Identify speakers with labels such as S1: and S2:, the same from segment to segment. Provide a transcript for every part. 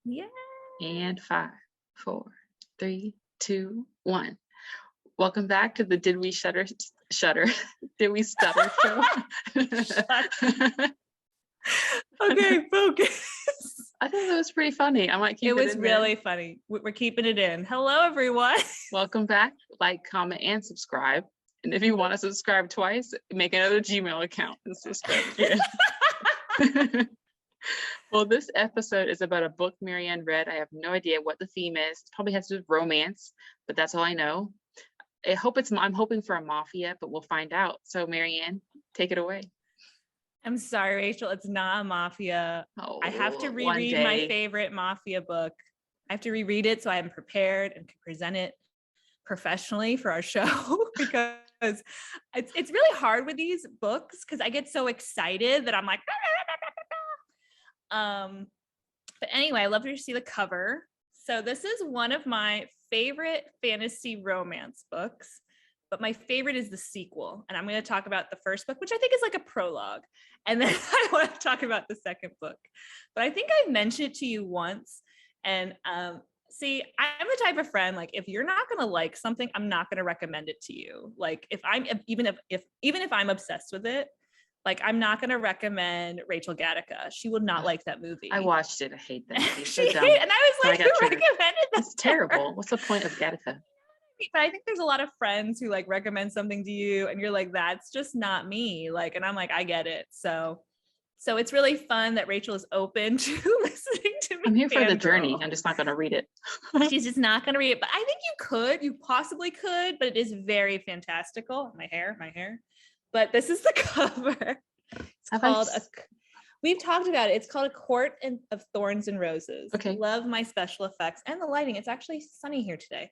S1: Yeah.
S2: And 5, 4, 3, 2, 1. Welcome back to the Did We Shutter? Did We Stutter show?
S1: Okay, focus.
S2: I thought that was pretty funny. I might keep
S1: It
S2: it
S1: was
S2: in
S1: really
S2: there.
S1: funny. We're keeping it in. Hello, everyone.
S2: Welcome back. Like, comment, and subscribe. And if you want to subscribe twice, make another Gmail account and subscribe again. Well, this episode is about a book Marianne read. I have no idea what the theme is. It probably has to do with romance, but that's all I know. I'm hoping for a mafia, but we'll find out. So Marianne, take it away.
S1: I'm sorry, Rachel. It's not a mafia. I have to reread my favorite mafia book. I have to reread it so I'm prepared and can present it professionally for our show because it's really hard with these books because I get so excited that I'm like, but anyway, I love to see the cover. So this is one of my favorite fantasy romance books, but my favorite is the sequel. And I'm going to talk about the first book, which I think is like a prologue. And then I want to talk about the second book. But I think I've mentioned it to you once. And see, I'm the type of friend, like, if you're not going to like something, I'm not going to recommend it to you. Like, if I'm, even if I'm obsessed with it, like, I'm not going to recommend Rachel Gattaca. She would not like that movie.
S2: I watched it. I hate that movie.
S1: So dumb. And I was like, who recommended that?
S2: That's terrible. What's the point of Gattaca?
S1: But I think there's a lot of friends who like recommend something to you and you're like, that's just not me. Like, and I'm like, I get it. So it's really fun that Rachel is open to listening to me.
S2: I'm here for the journey. I'm just not going to read it.
S1: She's just not going to read it. But I think you possibly could, but it is very fantastical. My hair. But this is the cover. It's called we've talked about it. It's called A Court of Thorns and Roses.
S2: Okay.
S1: Love my special effects and the lighting. It's actually sunny here today.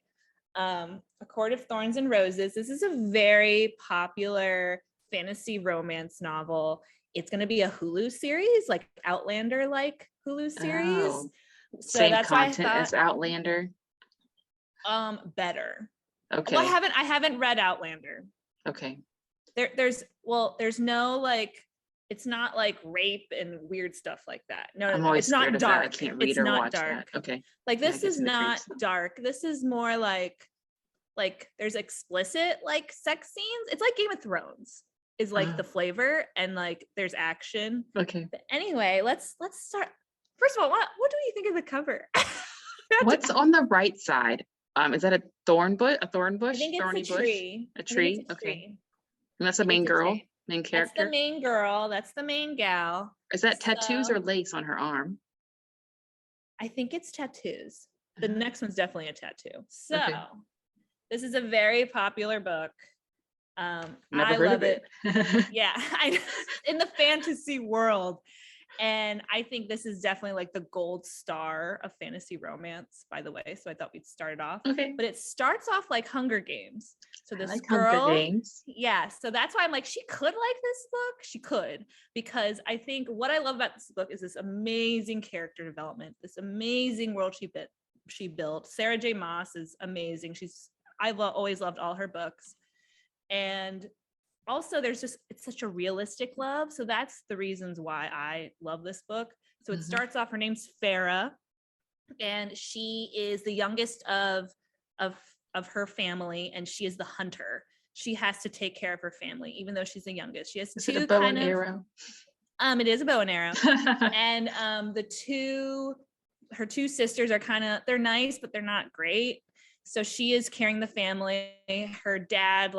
S1: A Court of Thorns and Roses. This is a very popular fantasy romance novel. It's going to be a Hulu series, like Outlander, like Hulu series.
S2: Oh,
S1: so
S2: same
S1: that's
S2: content
S1: why I thought,
S2: as Outlander.
S1: Better.
S2: Okay.
S1: Well, I haven't read Outlander.
S2: Okay.
S1: There's no like, it's not like rape and weird stuff like that. No, it's not dark.
S2: I can't read or watch that. Okay.
S1: Like, this is not dark. This is more like there's explicit like sex scenes. It's like Game of Thrones is like the flavor, and like there's action.
S2: Okay.
S1: But anyway, let's start. First of all, what do you think of the cover?
S2: What's on the right side? Is that a thorn bush? A thorn bush?
S1: I think it's a tree.
S2: A tree? Okay. And that's the main girl, main character?
S1: That's the main girl. That's the main gal.
S2: Is that tattoos or lace on her arm?
S1: I think it's tattoos. The next one's definitely a tattoo. So this is a very popular book. I love it. Yeah, in the fantasy world. And I think this is definitely like the gold star of fantasy romance, by the way. So I thought we'd start it off.
S2: Okay.
S1: But it starts off like Hunger Games. So this
S2: girl, Hunger Games.
S1: Yeah. So that's why I'm like, she could like this book. She could, because I think what I love about this book is this amazing character development, this amazing world she built. Sarah J. Maas is amazing. I've always loved all her books. And also it's such a realistic love. So that's the reasons why I love this book. So it starts off, her name's Farah, and she is the youngest of her family, and she is the hunter. She has to take care of her family, even though she's the youngest. She has
S2: Is it a bow and arrow?
S1: It is a bow and arrow. And her two sisters are they're nice, but they're not great. So she is carrying the family. Her dad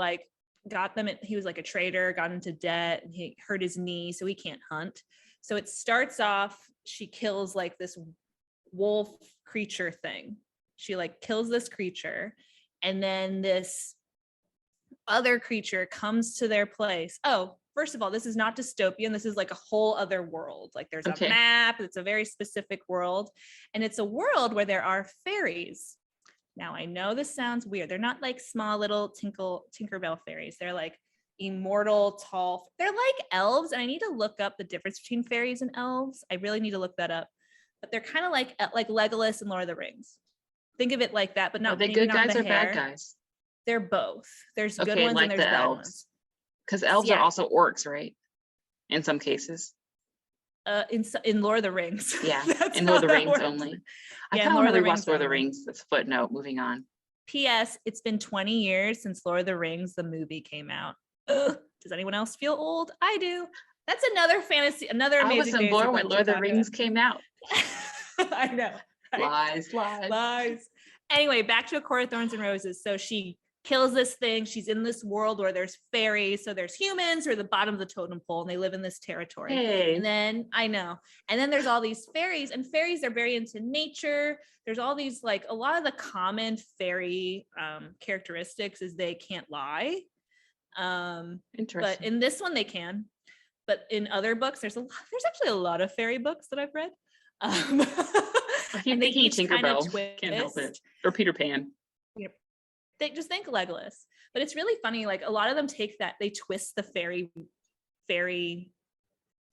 S1: got them, he was like a trader, got into debt, and he hurt his knee, so he can't hunt. So it starts off, she kills like this wolf creature thing. She like kills this creature, and then this other creature comes to their place. Oh, first of all, this is not dystopian. This is like a whole other world. Like, there's a map. It's a very specific world, and it's a world where there are fairies. Now, I know this sounds weird. They're not like small little Tinkerbell fairies. They're like immortal, tall. They're like elves. And I need to look up the difference between fairies and elves. I really need to look that up. But they're kind of like Legolas and Lord of the Rings. Think of it like that, but not. Are
S2: they good guys or bad guys?
S1: They're both. There's good ones and there's bad ones.
S2: Because elves are also orcs, right? In some cases.
S1: In Lord of the Rings.
S2: Yeah,
S1: That's
S2: in Lord of the
S1: how that
S2: Rings
S1: works.
S2: only. I
S1: Yeah,
S2: kind
S1: in
S2: of
S1: Lord
S2: want
S1: of
S2: to
S1: the
S2: rewatch
S1: Rings
S2: Lord of the
S1: only.
S2: Rings. That's a footnote. Moving on.
S1: P.S. It's been 20 years since Lord of the Rings, the movie, came out. Ugh. Does anyone else feel old? I do. That's another
S2: I
S1: amazing
S2: wasn't
S1: fantasy
S2: born when
S1: book
S2: Lord
S1: to
S2: of the
S1: talk
S2: Rings
S1: about.
S2: came out.
S1: I know. Right?
S2: Lies.
S1: Lies. Anyway, back to A Court of Thorns and Roses. So she kills this thing. She's in this world where there's fairies. So there's humans who are the bottom of the totem pole, and they live in this territory.
S2: Hey.
S1: And then I know. And then there's all these fairies, and fairies are very into nature. There's all these, like, a lot of the common fairy characteristics is they can't lie.
S2: Interesting.
S1: But in this one they can. But in other books, there's actually a lot of fairy books that I've read.
S2: I keep
S1: and they
S2: thinking
S1: each kind of
S2: Tinkerbell.
S1: twist.
S2: Can't help it. Or Peter Pan.
S1: They just think Legolas. But it's really funny. Like, a lot of them take that, they twist the fairy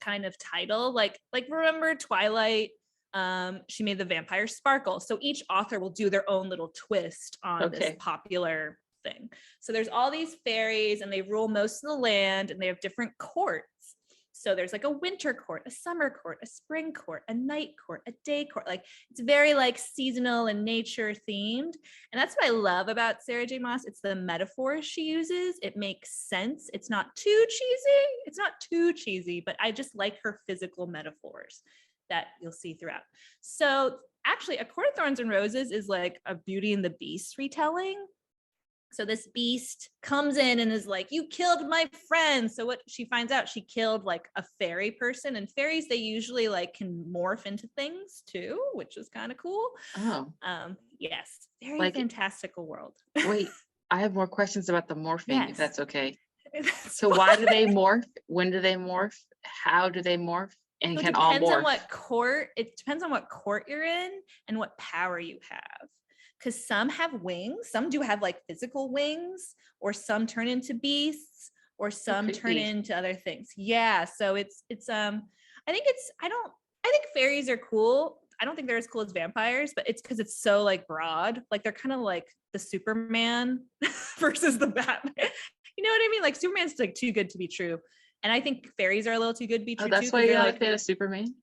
S1: kind of title. Like remember Twilight? She made the vampire sparkle. So each author will do their own little twist on this popular thing. So there's all these fairies, and they rule most of the land, and they have different courts. So there's like a winter court, a summer court, a spring court, a night court, a day court. Like, it's very like seasonal and nature themed. And that's what I love about Sarah J. Maas. It's the metaphors she uses. It makes sense. It's not too cheesy, but I just like her physical metaphors that you'll see throughout. So actually, A Court of Thorns and Roses is like a Beauty and the Beast retelling. So this beast comes in and is like, you killed my friend. So what she finds out, she killed like a fairy person, and fairies, they usually like can morph into things too, which is kind of cool.
S2: Oh.
S1: Yes. Very fantastical world.
S2: Wait, I have more questions about the morphing, if that's okay. So
S1: fine.
S2: Why do they morph? When do they morph? How do they morph? And so can all morph?
S1: It depends on what court you're in and what power you have. Because some have wings, some do have like physical wings, or some turn into beasts, or some turn into other things. Yeah, so I think fairies are cool. I don't think they're as cool as vampires, but it's because it's so like broad. Like, they're kind of like the Superman versus the Batman. You know what I mean? Like, Superman's like too good to be true. And I think fairies are a little too good to be true.
S2: Oh, that's why you're not a fan of Superman?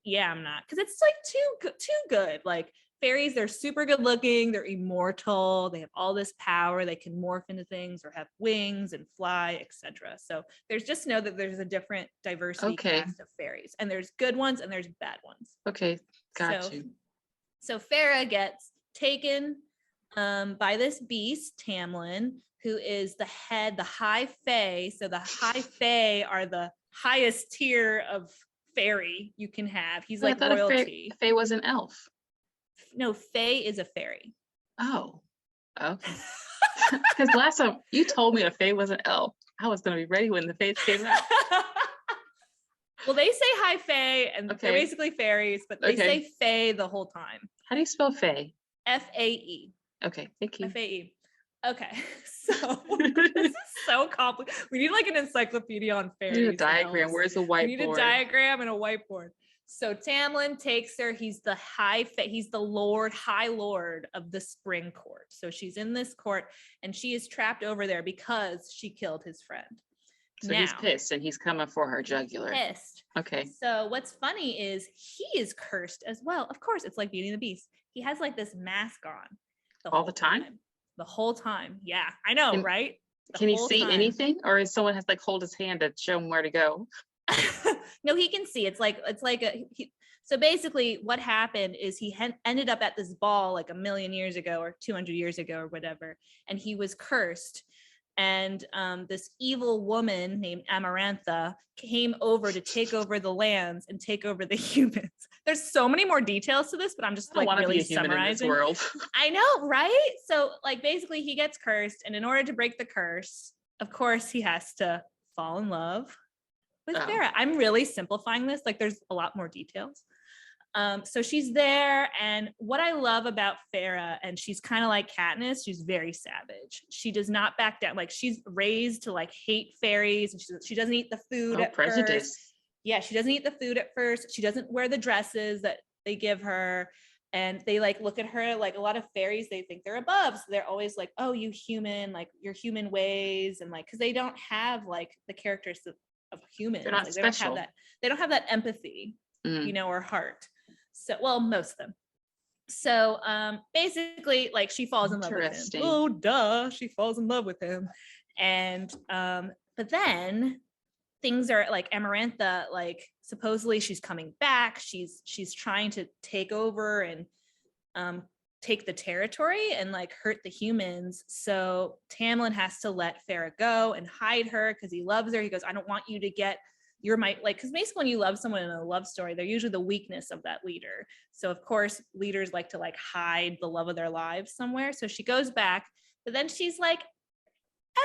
S1: Yeah, I'm not. Because it's like too good. Like, fairies, they're super good looking, they're immortal, they have all this power, they can morph into things or have wings and fly, etc. So there's just know that there's a different diversity cast of fairies, and there's good ones and there's bad ones.
S2: Okay, got you.
S1: So Farah gets taken by this beast, Tamlin, who is the high fae. So the high fae are the highest tier of fairy you can have. He's like royalty.
S2: Fae was an elf.
S1: No, fae is a fairy.
S2: Oh, okay. Because last time you told me a fae was an elf, I was going to be ready when the fae came out.
S1: Well, they say high fae, and they're basically fairies, but they say fae the whole time.
S2: How do you spell fae?
S1: F-A-E.
S2: Okay, thank you.
S1: F-A-E. Okay, so this is so complicated. We need like an encyclopedia on fairies.
S2: We need a diagram. Where's the whiteboard?
S1: We need a diagram and a whiteboard. So Tamlin takes her. He's the he's the high lord of the spring court. So she's in this court, and she is trapped over there because she killed his friend.
S2: So he's pissed, and he's coming for her jugular.
S1: Pissed.
S2: Okay.
S1: So what's funny is he is cursed as well. Of course, it's like Beauty and the Beast. He has like this mask on.
S2: All the time?
S1: The whole time. Yeah, I know, right?
S2: Can he see anything, or is someone has like hold his hand to show him where to go?
S1: No, he can see. So basically what happened is he ended up at this ball like 1,000,000 years ago or 200 years ago or whatever, and he was cursed, and this evil woman named Amarantha came over to take over the lands and take over the humans. There's so many more details to this, but I'm just like really summarizing.
S2: World.
S1: I know, right? So like basically he gets cursed, and in order to break the curse, of course he has to fall in love with Farah. I'm really simplifying this. Like, there's a lot more details. So she's there, and what I love about Farah, and she's kind of like Katniss, she's very savage. She does not back down. Like, she's raised to like hate fairies, and she doesn't eat the food at first. Yeah, she doesn't eat the food at first. She doesn't wear the dresses that they give her, and they like look at her like a lot of fairies. They think they're above, so they're always like, "Oh, you human, like your human ways," and like because they don't have like the characters humans.
S2: They're not
S1: like,
S2: special.
S1: They don't have that empathy,
S2: Mm.
S1: or heart. So, well, most of them. So basically, like, she falls in love with him.
S2: Interesting.
S1: Oh, duh, she falls in love with him. And but then things are like, Amarantha, like, supposedly she's coming back. She's trying to take over and take the territory and like hurt the humans. So Tamlin has to let Farah go and hide her because he loves her. He goes, I don't want you to get, you're my, like, because basically when you love someone in a love story, they're usually the weakness of that leader. So of course leaders like to like hide the love of their lives somewhere. So she goes back, but then she's like,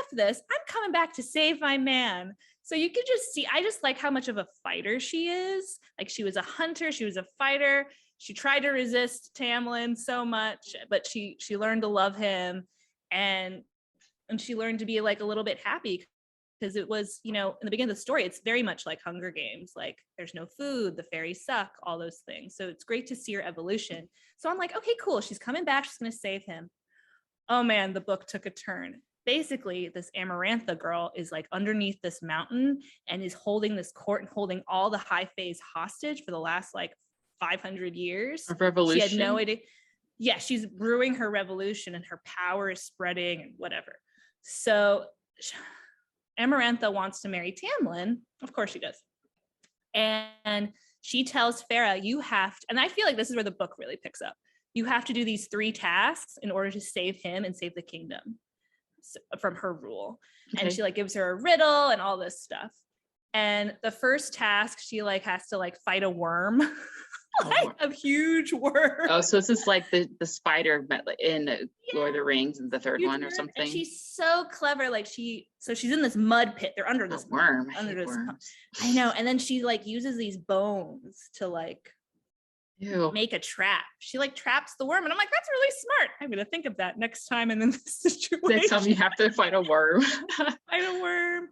S1: F this, I'm coming back to save my man. So you could just see, I just like how much of a fighter she is. Like, she was a hunter, she was a fighter. She tried to resist Tamlin so much, but she learned to love him, and she learned to be like a little bit happy, because it was, in the beginning of the story, it's very much like Hunger Games. Like, there's no food, the fairies suck, all those things. So it's great to see her evolution. So I'm like, okay, cool. She's coming back. She's going to save him. Oh man, the book took a turn. Basically, this Amarantha girl is like underneath this mountain and is holding this court and holding all the high faes hostage for the last like 500 years.
S2: A revolution.
S1: She had no idea. Yeah, she's brewing her revolution and her power is spreading and whatever. So Amarantha wants to marry Tamlin. Of course she does. And she tells Farah, you have to, and I feel like this is where the book really picks up. You have to do these 3 tasks in order to save him and save the kingdom from her rule. Okay. And she like gives her a riddle and all this stuff. And the first task, she like has to like fight a worm. Like a huge worm.
S2: Oh, so this is like the spider in Lord of the Rings and the third one or something.
S1: And she's so clever. Like she's in this mud pit. They're under this
S2: worm.
S1: Under this. I know. And then she like uses these bones to like make a trap. She like traps the worm, and I'm like, that's really smart. I'm gonna think of that next time. And then this situation.
S2: Next time you have to fight a worm.
S1: Fight a worm.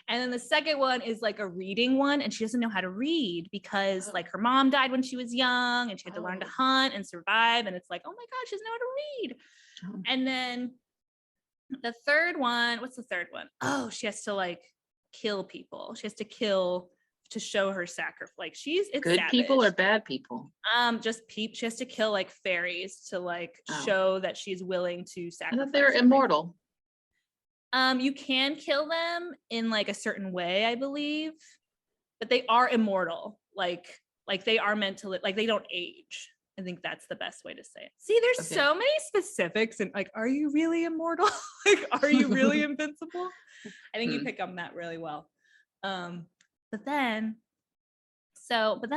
S1: And then the second one is like a reading one, and she doesn't know how to read because like her mom died when she was young and she had to learn to hunt and survive. And it's like, oh my God, she doesn't know how to read. And then the third one, what's the third one? Oh, she has to like kill people. She has to kill to show her sacrifice. Like it's
S2: good
S1: savage.
S2: People or bad people?
S1: Just she has to kill like fairies to like show that she's willing to sacrifice.
S2: I thought they were immortal.
S1: You can kill them in like a certain way, I believe, but they are immortal. Like they are meant to live, like they don't age. I think that's the best way to say it. See, there's so many specifics, and like, are you really immortal? Like, are you really invincible? I think you pick on that really well. But then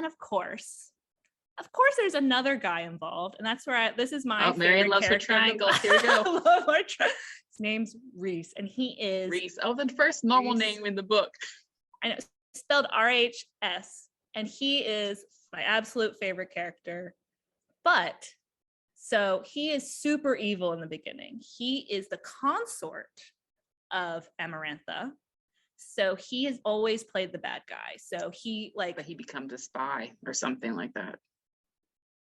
S1: of course there's another guy involved, and that's where this is my
S2: Marianne loves her triangle. Here we go.
S1: His name's Rhys, and he is
S2: Rhys. Oh, the first normal name in the book.
S1: I know, spelled R-H-S, and he is my absolute favorite character. But so he is super evil in the beginning. He is the consort of Amarantha. So he has always played the bad guy. So but
S2: he becomes a spy or something like that.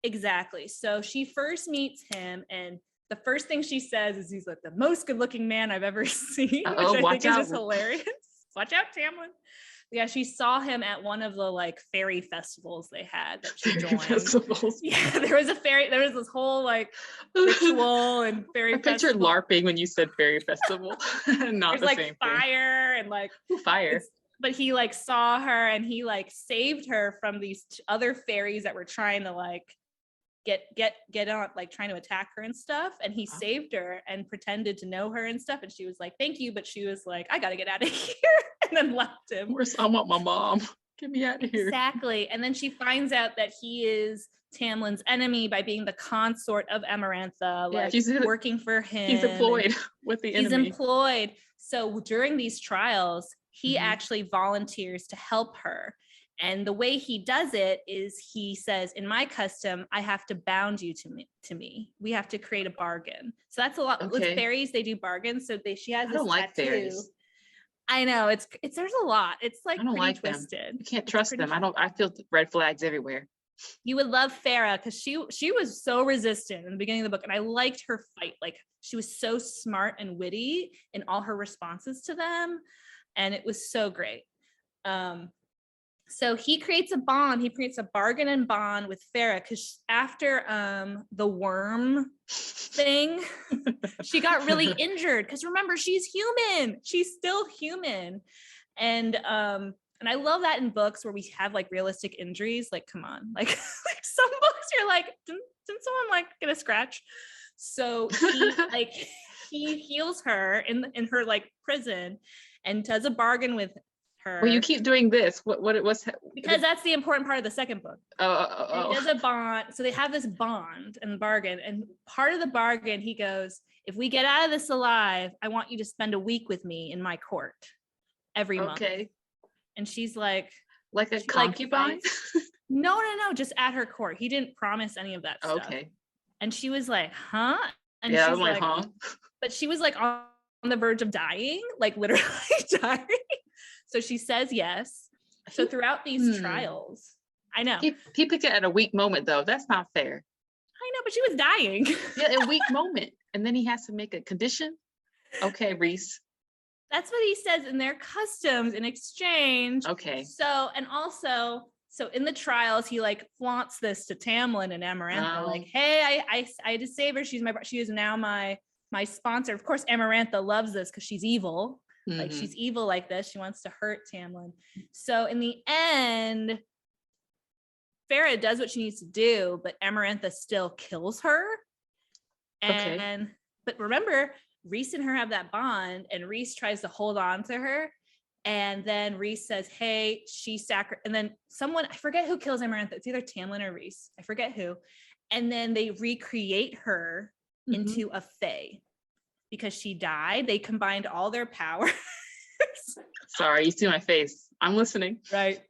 S1: Exactly. So she first meets him, and the first thing she says is he's like the most good-looking man I've ever seen, which I think is just hilarious. Watch out, Tamlin. Yeah, she saw him at one of the like fairy festivals they had that she joined. Festivals. Yeah, there was this whole like ritual and fairy festival.
S2: I pictured LARPing when you said fairy festival. Not the
S1: like
S2: same
S1: fire thing. And like
S2: fire.
S1: But he like saw her, and he like saved her from these other fairies that were trying to like get on, like trying to attack her and stuff. And he saved her and pretended to know her and stuff. And she was like, thank you. But she was like, I got to get out of here. And then left him.
S2: I want my mom. Get me out of here.
S1: Exactly. And then she finds out that he is Tamlin's enemy by being the consort of Amarantha, like working for him.
S2: He's employed with the enemy.
S1: He's employed. So during these trials, he actually volunteers to help her. And the way he does it is he says, in my custom, I have to bound you to me. We have to create a bargain. So that's a lot. Okay. With fairies, they do bargains. So she has this tattoo.
S2: Like fairies.
S1: I know it's there's a lot. It's like pretty
S2: like
S1: twisted.
S2: You can't trust them. I feel red flags everywhere.
S1: You would love Farah because she was so resistant in the beginning of the book, and I liked her fight. Like, she was so smart and witty in all her responses to them, and it was so great. So he creates a bond. He creates a bargain and bond with Farah because after the worm thing, she got really injured. Because remember, she's human. She's still human, and I love that in books where we have like realistic injuries. Like, come on, like some books you're like, didn't someone like get a scratch? So he heals her in her like prison and does a bargain with her.
S2: Well, you keep doing this. What it was?
S1: Because that's the important part of the second book.
S2: Oh.
S1: He does a bond. So they have this bond and bargain. And part of the bargain, he goes, if we get out of this alive, I want you to spend a week with me in my court every month.
S2: Okay.
S1: And she's like
S2: a concubine?
S1: No, just at her court. He didn't promise any of that stuff.
S2: Okay.
S1: And she was like, huh? And
S2: yeah,
S1: she's
S2: I was like, huh?
S1: But she was like on the verge of dying, like literally dying. So she says yes. So throughout these trials, I know.
S2: He picked it at a weak moment, though. That's not fair.
S1: I know, but she was dying.
S2: Yeah, a weak moment. And then he has to make a condition. Okay, Rhys.
S1: That's what he says in their customs in exchange.
S2: Okay.
S1: So, and also, so in the trials, he like flaunts this to Tamlin and Amarantha, like, hey, I had to save her. She is now my sponsor. Of course, Amarantha loves this because she's evil. Mm-hmm. Like she's evil like this. She wants to hurt Tamlin. So in the end, Farah does what she needs to do, but Amarantha still kills her. And but remember, Rhys and her have that bond, and Rhys tries to hold on to her. And then Rhys says, hey, and then someone, I forget who kills Amarantha. It's either Tamlin or Rhys. I forget who. And then they recreate her into a fae because she died. They combined all their powers.
S2: Sorry, you see my face. I'm listening.
S1: Right.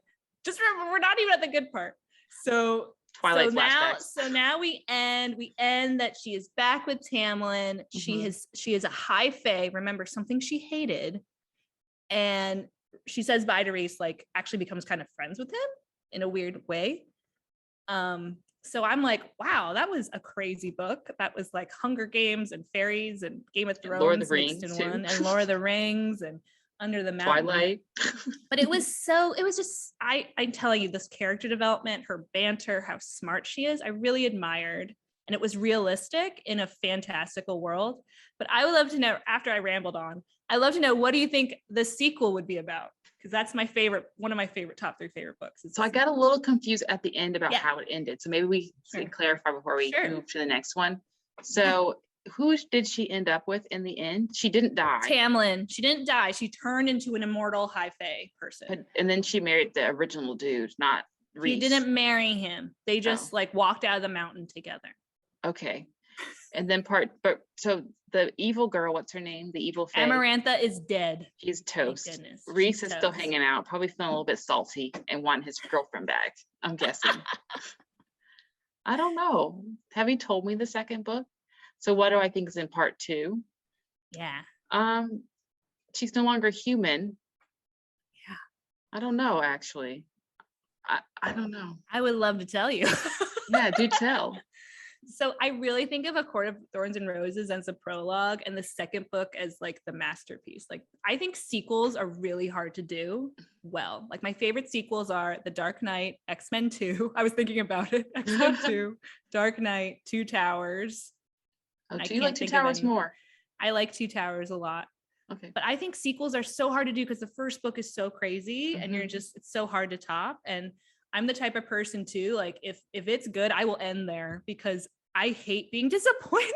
S1: Just remember, we're not even at the good part. So
S2: Twilight flashbacks.
S1: So now we end that she is back with Tamlin. She is a high fae. Remember, something she hated. And she says bye to Rhys, like actually becomes kind of friends with him in a weird way. So I'm like, wow, that was a crazy book. That was like Hunger Games and fairies and Game of Thrones,
S2: Lord of the Rings
S1: mixed in one, and Lord of the Rings and Under the Mountain.
S2: Twilight.
S1: But it was just, I'm telling you, this character development, her banter, how smart she is, I really admired. And it was realistic in a fantastical world. But I would love to know, after I rambled on, I'd love to know, what do you think the sequel would be about? Because that's my favorite, one of my favorite top 3 favorite books.
S2: So I got a little confused at the end about how it ended. So maybe we can clarify before we move to the next one. So who did she end up with in the end? She didn't die.
S1: Tamlin. She didn't die. She turned into an immortal high fae person.
S2: And then she married the original dude, not Rhys.
S1: She didn't marry him. They just like walked out of the mountain together.
S2: Okay. And then so the evil girl, what's her name? The evil fae.
S1: Amarantha is dead.
S2: She's toast. Rhys is still hanging out, probably feeling a little bit salty and wanting his girlfriend back, I'm guessing. I don't know. Have you told me the second book? So what do I think is in part 2?
S1: Yeah.
S2: She's no longer human.
S1: Yeah.
S2: I don't know, actually. I don't know.
S1: I would love to tell you.
S2: Yeah, do tell.
S1: So I really think of A Court of Thorns and Roses as a prologue and the second book as like the masterpiece. Like I think sequels are really hard to do well. Like my favorite sequels are The Dark Knight, X-Men 2. I was thinking about it. X-Men 2, Dark Knight, Two Towers.
S2: Oh, do you like Two Towers more?
S1: I like Two Towers a lot.
S2: Okay.
S1: But I think sequels are so hard to do because the first book is so crazy and it's so hard to top. And I'm the type of person too, like if it's good, I will end there because I hate being disappointed.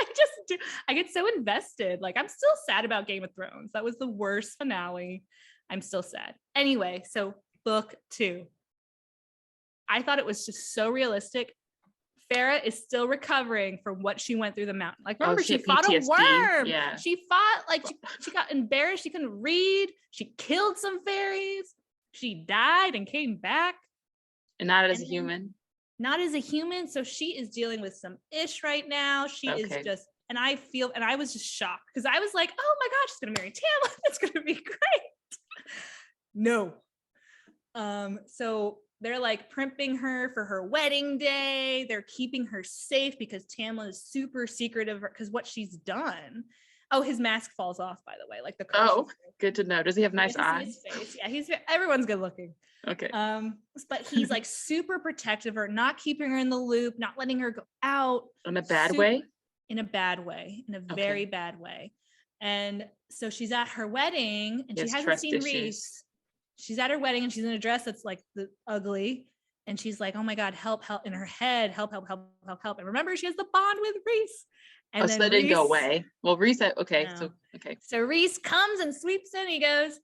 S1: I just do. I get so invested. Like I'm still sad about Game of Thrones. That was the worst finale. I'm still sad. Anyway, so book 2. I thought it was just so realistic. Farah is still recovering from what she went through the mountain. Like, remember, she fought PTSD. A worm.
S2: Yeah.
S1: She fought, like, she got embarrassed. She couldn't read. She killed some fairies. She died and came back.
S2: And not as a human.
S1: Not as a human. So she is dealing with some ish right now. She is just, and I was just shocked because I was like, oh my gosh, she's going to marry Tamlin. It's going to be great. No. So they're like primping her for her wedding day. They're keeping her safe because Tamlin is super secretive because what she's done. Oh, his mask falls off, by the way, like the curse.
S2: Oh, good to know. Does he have nice eyes?
S1: His face. Yeah, everyone's good looking.
S2: Okay.
S1: But he's like super protective of her, not keeping her in the loop, not letting her go out.
S2: In a bad way?
S1: In a bad way, in a very bad way. And so she's at her wedding and she hasn't seen Rhys. She's at her wedding and she's in a dress that's like ugly. And she's like, oh my God, help, in her head, help. And remember, she has the bond with Rhys. And
S2: so that didn't go away. Well, Rhys, okay. No.
S1: So Rhys comes and sweeps in. He goes,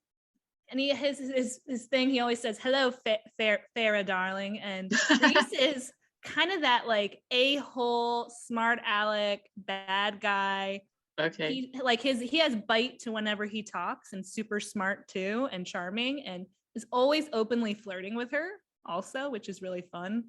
S1: and he has his thing. He always says, hello, Farah, darling. And Rhys is kind of that like a-hole, smart aleck, bad guy.
S2: Okay.
S1: He has bite to whenever he talks, and super smart too, and charming, and is always openly flirting with her also, which is really fun.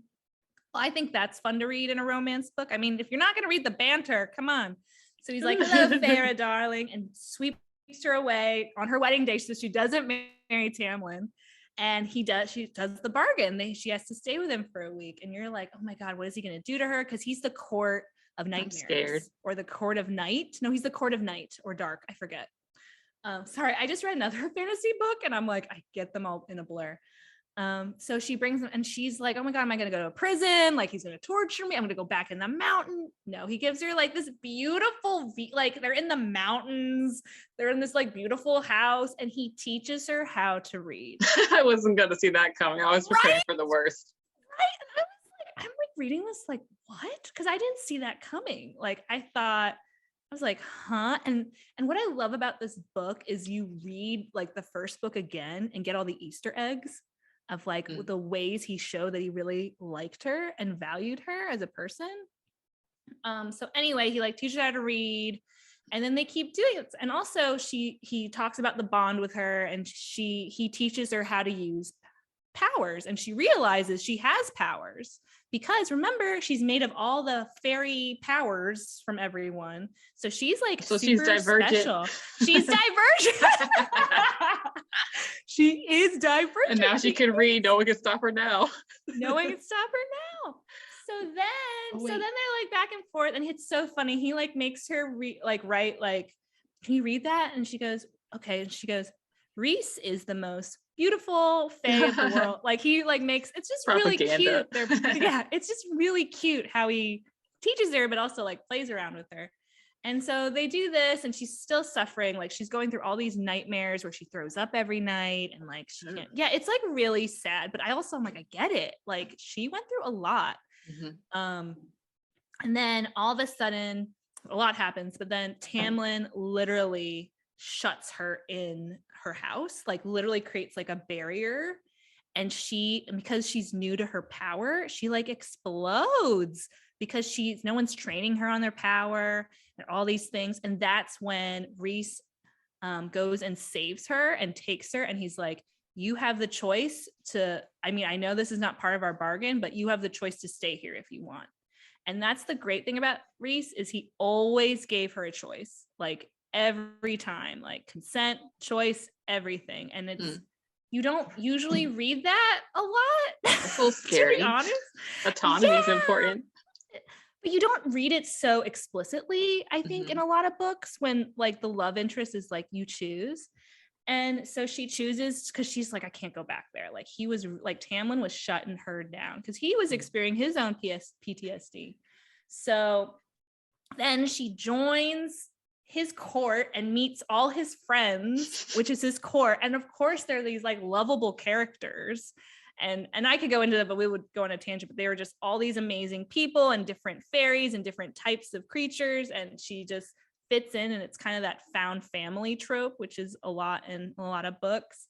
S1: Well, I think that's fun to read in a romance book. I mean, if you're not going to read the banter, come on. So he's like, hello, Farah, darling, and sweeps her away on her wedding day so she doesn't marry Tamlin. And she does the bargain. She has to stay with him for a week. And you're like, oh my God, what is he going to do to her? Because he's the court of nightmares. I'm scared. Or the court of night. No, he's the court of night or dark. I forget. Sorry, I just read another fantasy book and I'm like, I get them all in a blur. So she brings him and she's like, oh my God, am I going to go to a prison? Like he's going to torture me. I'm going to go back in the mountain. No, he gives her like this beautiful, like they're in the mountains. They're in this like beautiful house and he teaches her how to read.
S2: I wasn't going to see that coming. I was preparing for the worst.
S1: Right. And I'm like reading this like, what? Because I didn't see that coming. Like I was like, huh? And what I love about this book is you read like the first book again and get all the Easter eggs of like the ways he showed that he really liked her and valued her as a person. So anyway, he like teaches her how to read and then they keep doing it. And also he talks about the bond with her and he teaches her how to use powers and she realizes she has powers because remember she's made of all the fairy powers from everyone, so she's like
S2: she's divergent.
S1: Special. She's divergent. She is divergent
S2: and now she can read. No one can stop her now.
S1: No one can stop her now. So then they're like back and forth and it's so funny. He like makes her write like, can you read that? And she goes okay, and she goes, Rhys is the most beautiful fae of the world. Like he like makes it's just propaganda. Really cute. It's just really cute how he teaches her but also like plays around with her. And so they do this and she's still suffering. Like she's going through all these nightmares where she throws up every night and like she can't. Yeah, it's like really sad. But I'm like, I get it. Like she went through a lot. And then all of a sudden a lot happens, but then Tamlin literally shuts her in her house, like literally creates like a barrier. And because she's new to her power, she like explodes because no one's training her on their power and all these things. And that's when Rhys goes and saves her and takes her. And he's like, you have the choice I know this is not part of our bargain, but you have the choice to stay here if you want. And that's the great thing about Rhys is he always gave her a choice, like every time, like consent, choice, everything. And it's you don't usually read that a lot.
S2: It's a little scary. To be honest. Autonomy is important.
S1: But you don't read it so explicitly, I think, in a lot of books when like the love interest is like you choose. And so she chooses because she's like, I can't go back there. Like he was like Tamlin was shutting her down because he was experiencing his own PTSD. So then she joins his court and meets all his friends, which is his court. And of course, they're these like lovable characters. And I could go into that, but we would go on a tangent, but they were just all these amazing people and different fairies and different types of creatures. And she just fits in. And it's kind of that found family trope, which is a lot in a lot of books.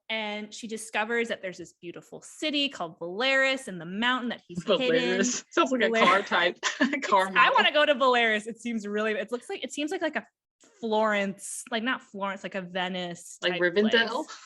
S1: And she discovers that there's this beautiful city called Valeris in the mountain that he's hidden.
S2: Sounds like a car type.
S1: I want to go to Valeris. It seems like a Florence, like not Florence, like a Venice,
S2: like Rivendell.
S1: Place.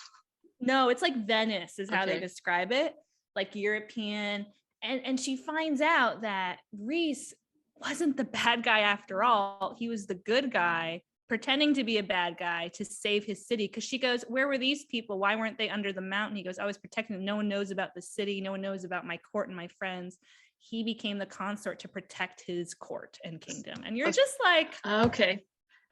S1: No, it's like Venice is how they describe it, like European. And she finds out that Rhys wasn't the bad guy after all. He was the good guy, pretending to be a bad guy to save his city. Because she goes, where were these people? Why weren't they under the mountain? He goes, I was protecting them. No one knows about the city. No one knows about my court and my friends. He became the consort to protect his court and kingdom. And you're just like,
S2: okay.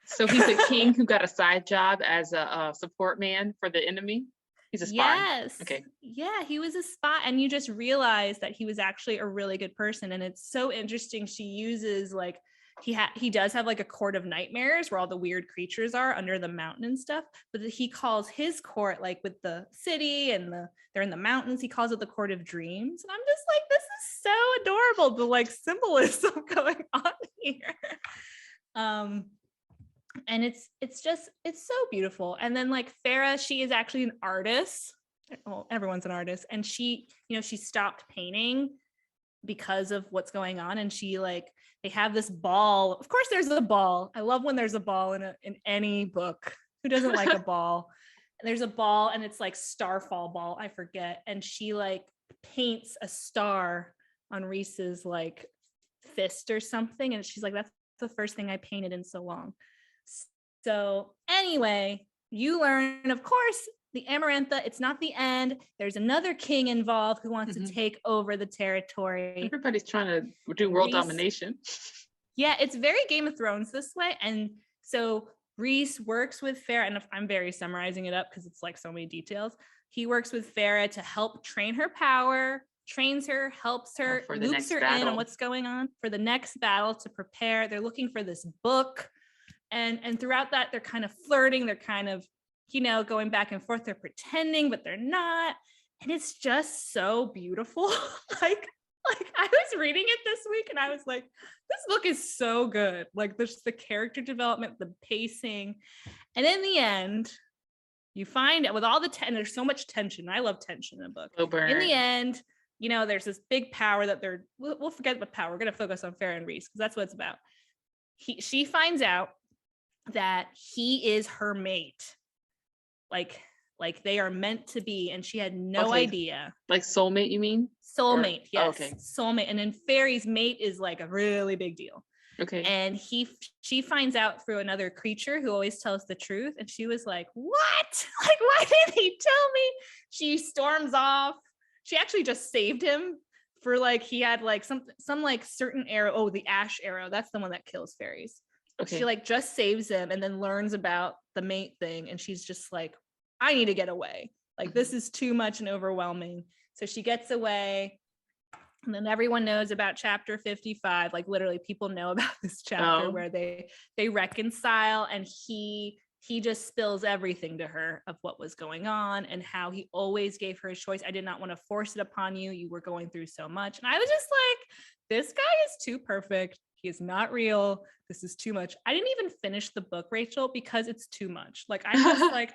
S2: So he's a king who got a side job as a support man for the enemy. He's a spy.
S1: Yes.
S2: Okay.
S1: Yeah, he was a spy, and you just realize that he was actually a really good person. And it's so interesting. She uses like he does have like a court of nightmares where all the weird creatures are under the mountain and stuff. But he calls his court, like with the city and they're in the mountains. He calls it the court of dreams, and I'm just like, this is so adorable. The like symbolism going on here. And it's so beautiful. And then like Farah, she is actually an artist. Well, everyone's an artist, and she stopped painting because of what's going on. And she like, they have this ball. Of course there's a ball. I love when there's a ball in any book. Who doesn't like a ball? And there's a ball, and it's like Starfall ball, I forget. And she like paints a star on Rhys's like fist or something. And she's like, that's the first thing I painted in so long. So anyway, you learn, of course, the Amarantha, it's not the end. There's another king involved who wants to take over the territory.
S2: Everybody's trying to do world domination.
S1: Yeah, it's very Game of Thrones this way. And so Rhys works with Farah, and I'm very summarizing it up because it's like so many details. He works with Farah to help train her power, trains her, helps her, loops her in on what's going on for the next battle to prepare. They're looking for this book. And throughout that, they're kind of flirting. They're kind of, going back and forth. They're pretending, but they're not. And it's just so beautiful. like I was reading it this week, and I was like, this book is so good. Like there's the character development, the pacing. And in the end, you find out with all the there's so much tension. I love tension in a book. In the end, there's this big power that we'll forget about power. We're going to focus on Farah and Rhys because that's what it's about. She finds out that he is her mate, like they are meant to be, and she had no idea.
S2: Like soulmate, you mean?
S1: Soulmate, yes. Okay. Soulmate. And then Fairy's mate is like a really big deal.
S2: Okay.
S1: And she finds out through another creature who always tells the truth, and she was like, what? Like, why didn't he tell me? She storms off. She actually just saved him for like, he had like some like certain arrow. Oh, the ash arrow. That's the one that kills fairies. Okay. She like just saves him and then learns about the mate thing. And she's just like, I need to get away. Like, this is too much and overwhelming. So she gets away. And then everyone knows about chapter 55. Like literally people know about this chapter where they reconcile, and he just spills everything to her of what was going on and how he always gave her a choice. I did not want to force it upon you. You were going through so much. And I was just like, this guy is too perfect. He is not real. This is too much. I didn't even finish the book, Rachel, because it's too much. Like I'm just like,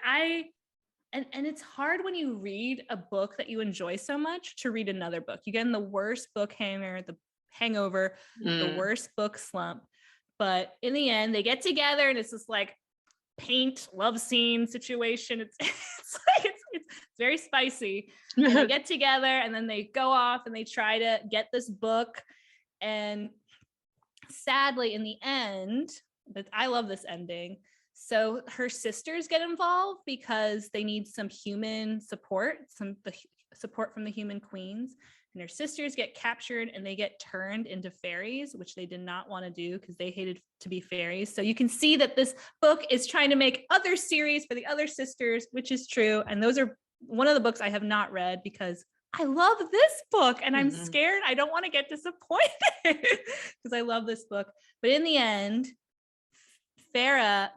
S1: and it's hard when you read a book that you enjoy so much to read another book. You get in the worst book hangover, the worst book slump. But in the end, they get together, and it's this like paint love scene situation. It's very spicy. And they get together, and then they go off and they try to get this book. And sadly, in the end, but I love this ending. So her sisters get involved because they need some human support, support from the human queens. And her sisters get captured, and they get turned into fairies, which they did not want to do because they hated to be fairies. So you can see that this book is trying to make other series for the other sisters, which is true. And those are one of the books I have not read because I love this book, and I'm scared. I don't want to get disappointed because I love this book. But in the end, Farah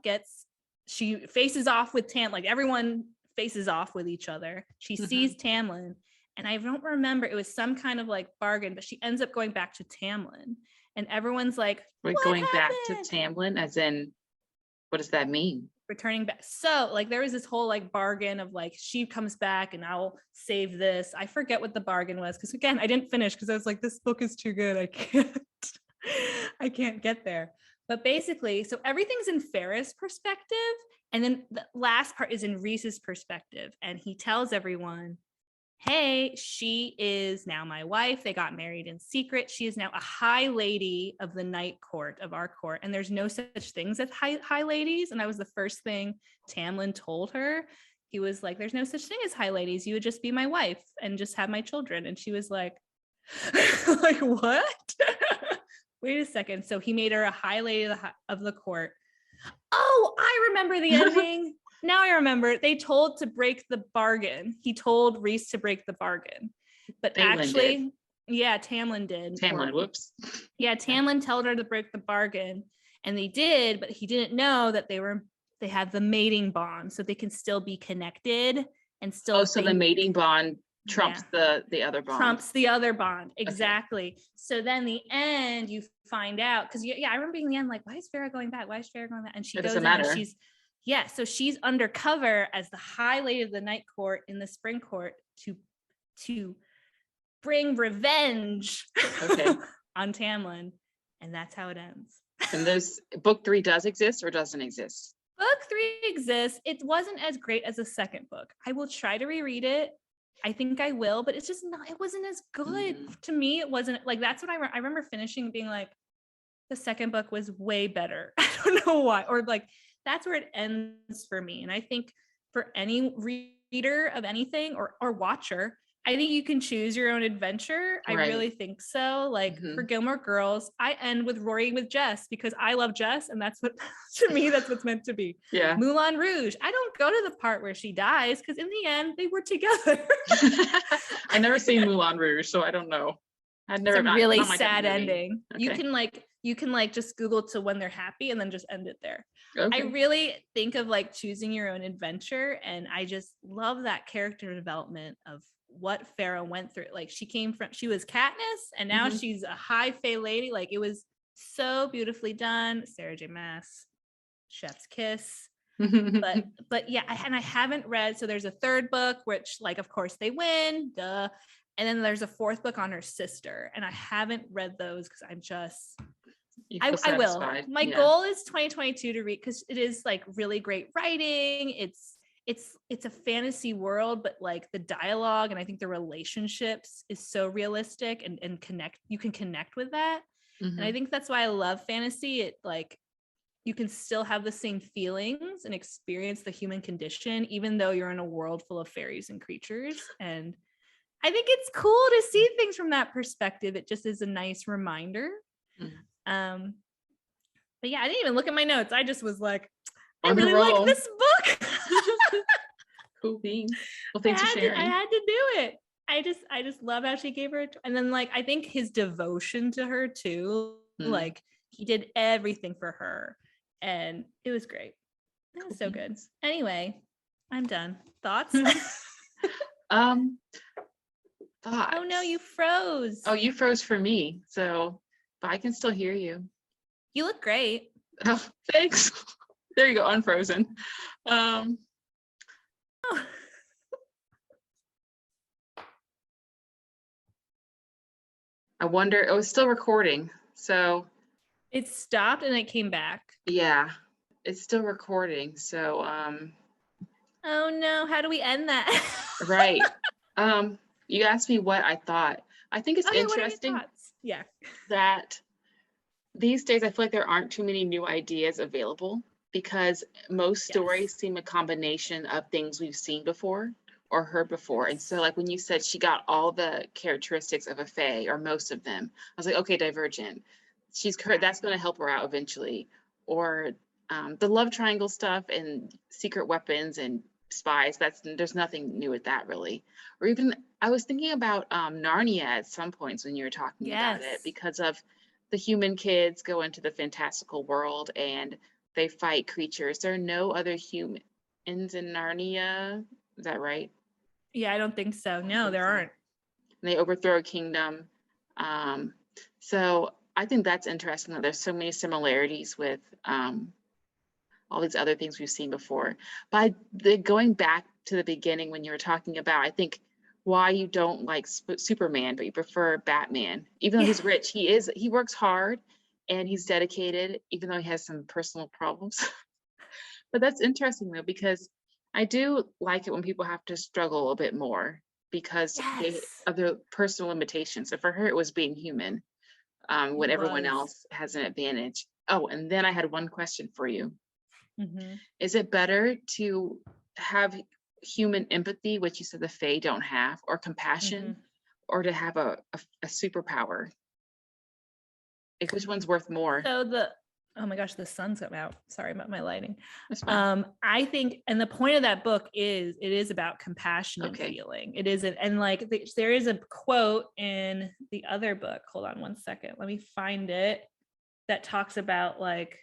S1: she faces off with Tamlin. Like everyone faces off with each other. She sees Tamlin, and I don't remember, it was some kind of like bargain, but she ends up going back to Tamlin, and everyone's like,
S2: we're going back to Tamlin, as in, what does that mean?
S1: Returning back. So like there was this whole like bargain of like, she comes back and I'll save this. I forget what the bargain was, because again, I didn't finish because I was like, this book is too good. I can't get there. But basically, so everything's in Farah's perspective, and then the last part is in Rhys's perspective, and he tells everyone, hey, she is now my wife. They got married in secret. She is now a high lady of the night court, of our court, and there's no such things as high ladies. And that was the first thing Tamlin told her. He was like, there's no such thing as high ladies. You would just be my wife and just have my children. And she was like, like, what? Wait a second. So he made her a high lady of the court. Oh remember the ending. Now I remember. They told to break the bargain. He told Rhys to break the bargain. But
S2: Tamlin
S1: actually,
S2: did.
S1: yeah, Tamlin did.
S2: Tamlin, whoops.
S1: Yeah, Tamlin told her to break the bargain. And they did, but he didn't know that they had the mating bond, so they can still be connected and still
S2: so the mating bond trumps the other bond.
S1: Trumps the other bond. Exactly. Okay. So then the end, you find out, because I remember being in the end, like, why is Farah going back? Why is Farah going back? And she goes in and so she's undercover as the High Lady of the Night Court in the Spring Court to bring revenge on Tamlin. And that's how it ends.
S2: And this book 3 does exist or doesn't exist?
S1: Book 3 exists. It wasn't as great as the second book. I will try to reread it. I think I will, but it's just not, it wasn't as good to me. It wasn't like, that's what I remember finishing being like, the second book was way better. I don't know why, or like, that's where it ends for me. And I think for any reader of anything or watcher, I think you can choose your own adventure. I really think so. Like for Gilmore Girls, I end with Rory with Jess because I love Jess, and that's what, to me, that's what's meant to be.
S2: Yeah.
S1: Moulin Rouge, I don't go to the part where she dies because in the end they were together.
S2: I never seen Moulin Rouge, so I don't know. I've never.
S1: It's a really sad ending.
S2: Okay.
S1: You can just Google to when they're happy and then just end it there.
S2: Okay.
S1: I really think of like choosing your own adventure, and I just love that character development of what Farah went through. Like she was Katniss and now she's a high fae lady. Like it was so beautifully done. Sarah J. Maas, chef's kiss. but yeah, and I haven't read, so there's a third book which, like, of course they win, duh, and then there's a fourth book on her sister, and I haven't read those because I'm just I will. My goal is 2022 to read, because it is like really great writing. It's a fantasy world, but like the dialogue and I think the relationships is so realistic and you can connect with that. And I think that's why I love fantasy. It like you can still have the same feelings and experience the human condition, even though you're in a world full of fairies and creatures. And I think it's cool to see things from that perspective. It just is a nice reminder. But yeah, I didn't even look at my notes. I just was like, I really like this book.
S2: Cool beans. Well, thanks for sharing.
S1: I had to do it. I just love how she gave her, and then like I think his devotion to her too. Like he did everything for her, and it was great. It was so good. Anyway, I'm done. Thoughts?
S2: Thoughts.
S1: Oh no, you froze.
S2: Oh, you froze for me. So, but I can still hear you.
S1: You look great.
S2: Oh, thanks. There you go, unfrozen. I wonder, it was still recording, so.
S1: It stopped and it came back.
S2: Yeah, it's still recording, so.
S1: Oh no, how do we end that?
S2: Right. You asked me what I thought. I think it's interesting that these days I feel like there aren't too many new ideas available, because most stories seem a combination of things we've seen before or heard before. And so like when you said she got all the characteristics of a fae, or most of them, I was like, okay, Divergent. That's going to help her out eventually. Or the love triangle stuff and secret weapons and spies, there's nothing new with that really. Or even I was thinking about Narnia at some points when you were talking about it, because of the human kids go into the fantastical world and they fight creatures. There are no other humans in Narnia. Is that right?
S1: Yeah, I don't think so. No, there aren't.
S2: And they overthrow a kingdom. So I think that's interesting that there's so many similarities with all these other things we've seen before. But going back to the beginning when you were talking about, I think, why you don't like Superman, but you prefer Batman. Even though he's rich, he works hard and he's dedicated, even though he has some personal problems. But that's interesting though, because I do like it when people have to struggle a little bit more because of their personal limitations. So for her, it was being human, when everyone else has an advantage. Oh, and then I had one question for you. Is it better to have human empathy, which you said the fae don't have, or compassion, or to have a superpower? Like, which one's worth more?
S1: So Oh my gosh, the sun's come out. Sorry about my lighting.
S2: That's fine.
S1: I think, and the point of that book is it is about compassion and
S2: Okay.
S1: feeling. It isn't, and like there is a quote in the other book. Hold on one second. Let me find it. That talks about like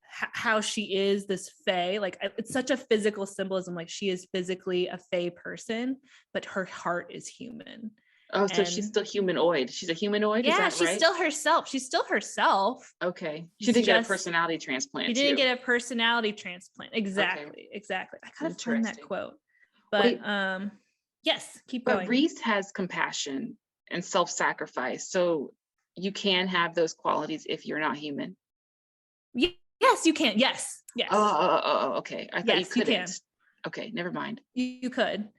S1: how she is this fae. Like it's such a physical symbolism. Like she is physically a fae person, but her heart is human.
S2: Oh, so she's
S1: And
S2: still humanoid. She's a humanoid, is
S1: yeah,
S2: that
S1: she's
S2: right?
S1: still herself. She's still herself.
S2: Okay. She
S1: She's
S2: did get a
S1: just-
S2: personality transplant
S1: She didn't
S2: too.
S1: get a personality transplant. Exactly. Exactly. I gotta find that
S2: Interesting.
S1: quote. But
S2: Wait,
S1: yes, keep
S2: but
S1: going.
S2: Rhys has compassion and self-sacrifice. So you can have those qualities if you're not human.
S1: Yes, you can. Yes. Yes.
S2: Oh, okay. I thought you
S1: Yes, you
S2: couldn't.
S1: can.
S2: Okay, never mind.
S1: You could.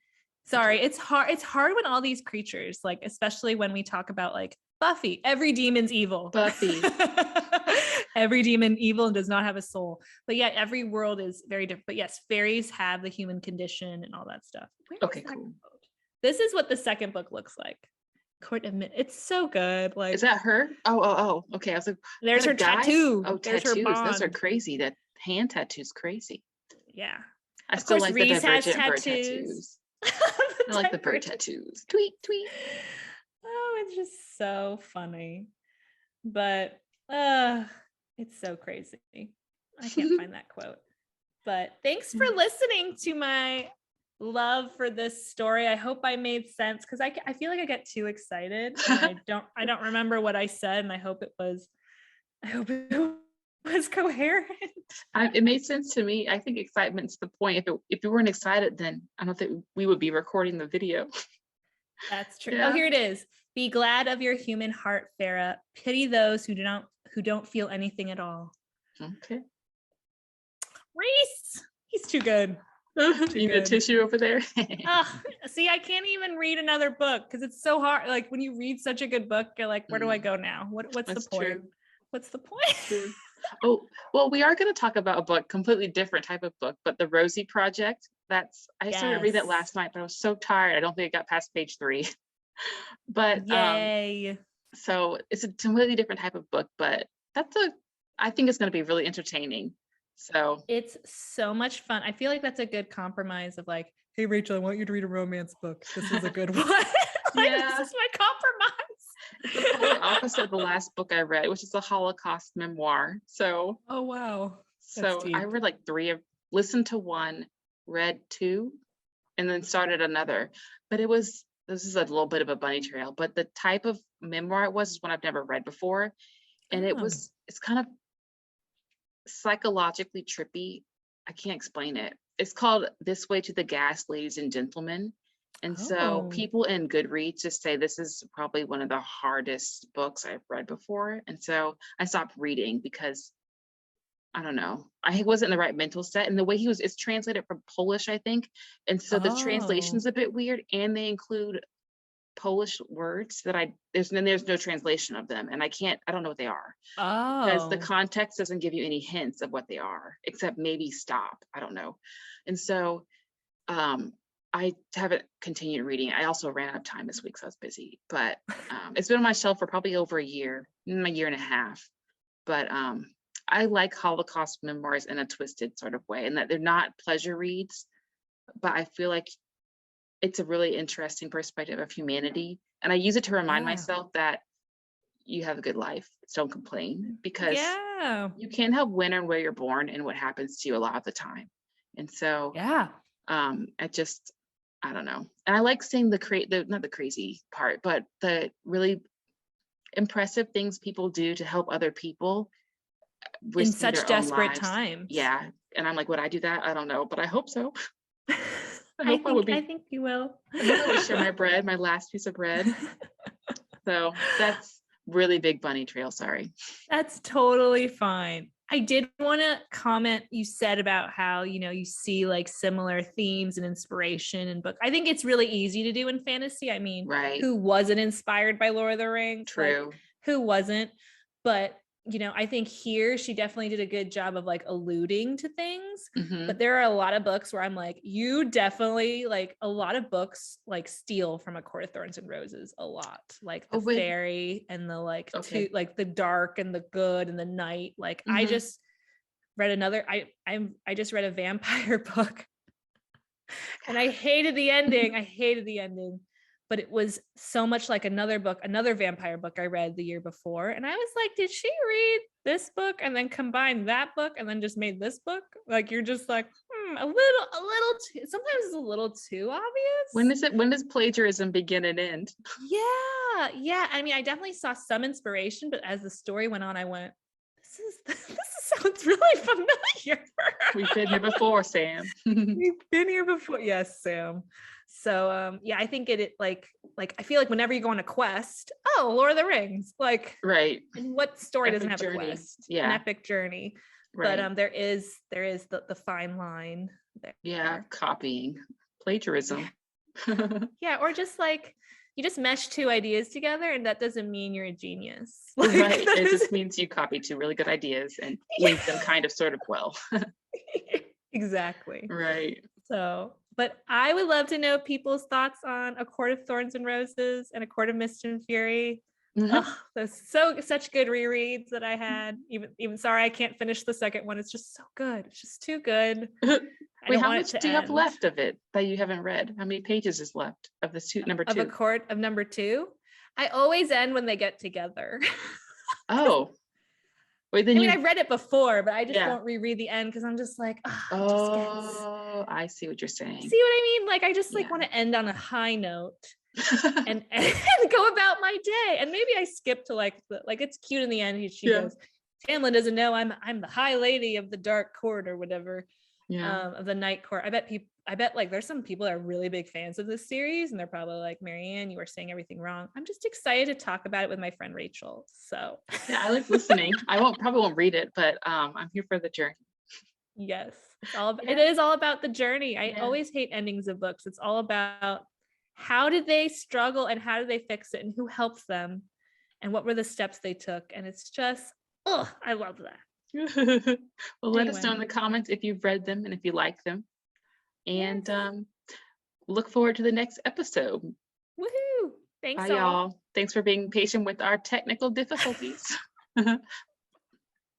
S1: Sorry, it's hard. It's hard when all these creatures, like especially when we talk about like Buffy, every demon's evil.
S2: Buffy.
S1: Every demon evil and does not have a soul. But yet every world is very different. But yes, fairies have the human condition and all that stuff.
S2: Okay, cool.
S1: This is what the second book looks like. Court of It's so good. Like,
S2: is that her? Oh. Okay. I was like,
S1: there's her tattoo.
S2: Oh,
S1: there's
S2: tattoos.
S1: Her bond.
S2: Those are crazy. That hand tattoo's crazy.
S1: Yeah.
S2: I
S1: Of
S2: still
S1: course,
S2: like
S1: Rhys
S2: the
S1: has
S2: divergent bird
S1: tattoos.
S2: tattoos. I like the bird tattoos. Tweet, tweet.
S1: Oh, it's just so funny. But it's so crazy. I can't find that quote. But thanks for listening to my love for this story. I hope I made sense because I feel like I get too excited and I don't remember what I said, and I hope it was coherent.
S2: It made sense to me. I think excitement's the point. If you weren't excited, then I don't think we would be recording the video.
S1: That's true.
S2: Yeah.
S1: Oh, here it is. Be glad of your human heart, Farah. Pity those who don't feel anything at all.
S2: Okay.
S1: Rhys, he's too good.
S2: You need a tissue over there.
S1: See, I can't even read another book because it's so hard. Like when you read such a good book, you're like, where do I go now? What's the point?
S2: True.
S1: What's the point?
S2: True. Oh, well, we are going to talk about a book, completely different type of book, but the Rosie Project. I started reading it last night, but I was so tired. I don't think I got past page 3. But
S1: yay.
S2: So it's a completely different type of book, but I think it's going to be really entertaining. So
S1: it's so much fun. I feel like that's a good compromise of like, hey Rachel, I want you to read a romance book. This is a good one. This is my compromise.
S2: It's the polar opposite of the last book I read, which is a Holocaust memoir. So
S1: oh wow.
S2: So I read like 3, listened to 1, read 2, and then started another. But this is a little bit of a bunny trail, but the type of memoir it was one I've never read before. And it's kind of psychologically trippy. I can't explain it. It's called This Way to the Gas, Ladies and Gentlemen. And so people in Goodreads just say this is probably one of the hardest books I've read before. And so I stopped reading because I don't know. I wasn't in the right mental set. And the way it's translated from Polish, I think. And so the translation's a bit weird. And they include Polish words that there's no translation of them. And I don't know what they are. Because the context doesn't give you any hints of what they are, except maybe stop. I don't know. And so I haven't continued reading. I also ran out of time this week, so I was busy. But it's been on my shelf for probably over a year and a half. But I like Holocaust memoirs in a twisted sort of way, and that they're not pleasure reads, but I feel like it's a really interesting perspective of humanity. And I use it to remind myself that you have a good life. Don't complain, because you can't help when and where you're born and what happens to you a lot of the time. And so I don't know. And I like seeing not the crazy part, but the really impressive things people do to help other people
S1: in such desperate times.
S2: Yeah. And I'm like, would I do that? I don't know, but I hope so.
S1: I think you will.
S2: I would share my bread, my last piece of bread. So that's really big bunny trail. Sorry.
S1: That's totally fine. I did want to comment, you said about how, you see like similar themes and inspiration in book. I think it's really easy to do in fantasy. I mean, who wasn't inspired by Lord of the Rings?
S2: True.
S1: Like, who wasn't? But you know, I think here she definitely did a good job of like alluding to things,
S2: Mhm.
S1: but there are a lot of books where I'm like, you definitely like a lot of books like steal from A Court of Thorns and Roses a lot, like the
S2: Oh, wait.
S1: fairy and the like
S2: Okay.
S1: two, like the dark and the good and the night. Like I
S2: Mhm.
S1: just read another, I just read a vampire book and I hated the ending. I hated the ending. But it was so much like another book, another vampire book I read the year before. And I was like, did she read this book and then combine that book and then just made this book? Like you're just like, a little too, sometimes it's a little too obvious.
S2: When does plagiarism begin and end?
S1: Yeah. Yeah. I mean, I definitely saw some inspiration, but as the story went on, I went, this sounds really familiar.
S2: We've been here before, Sam.
S1: We've been here before. Yes, Sam. So yeah, I think it like I feel like whenever you go on a quest, oh, Lord of the Rings, like
S2: Right.
S1: and what story doesn't
S2: Epic
S1: have
S2: journey.
S1: a quest? An
S2: Yeah.
S1: epic journey.
S2: Right.
S1: But there is the fine line there.
S2: Yeah, copying. Plagiarism.
S1: Yeah, or just like you just mesh two ideas together and that doesn't mean you're a genius. Like,
S2: Right.
S1: that
S2: It
S1: is-
S2: just means you copied two really good ideas and linked them kind of sort of well.
S1: Exactly.
S2: Right.
S1: So, but I would love to know people's thoughts on A Court of Thorns and Roses and A Court of Mist and Fury.
S2: Mhm.
S1: Oh, there's such good rereads that I had. Even sorry, I can't finish the second one. It's just so good. It's just too good.
S2: Wait, how much do you have left of it that you haven't read? How many pages is left of this number
S1: Of
S2: two?
S1: A Court of number 2. I always end when they get together.
S2: Oh. Wait, then
S1: I mean, I've read it before, but I just
S2: Yeah.
S1: won't reread the end because I'm just like,
S2: Oh, I see what you're saying.
S1: see what I mean? Like, I just like
S2: Yeah.
S1: want to end on a high note. and go about my day. And maybe I skip to like it's cute in the end. She goes, Tamlin doesn't know I'm the high lady of the dark court or whatever.
S2: Yeah.
S1: Of the night court. I bet like there's some people that are really big fans of this series and they're probably like, Marianne, you are saying everything wrong. I'm just excited to talk about it with my friend Rachel. So
S2: Yeah, I like listening. I probably won't read it, but I'm here for the journey.
S1: yes, it is all about the journey. I
S2: Yeah.
S1: always hate endings of books. It's all about how did they struggle and how did they fix it and who helped them and what were the steps they took. And it's just, I love that.
S2: Well, let us know in
S1: Anyway.
S2: the comments if you've read them and if you like them. And look forward to the next episode.
S1: Woohoo! Thanks
S2: Bye,
S1: all.
S2: y'all. Thanks for being patient with our technical difficulties.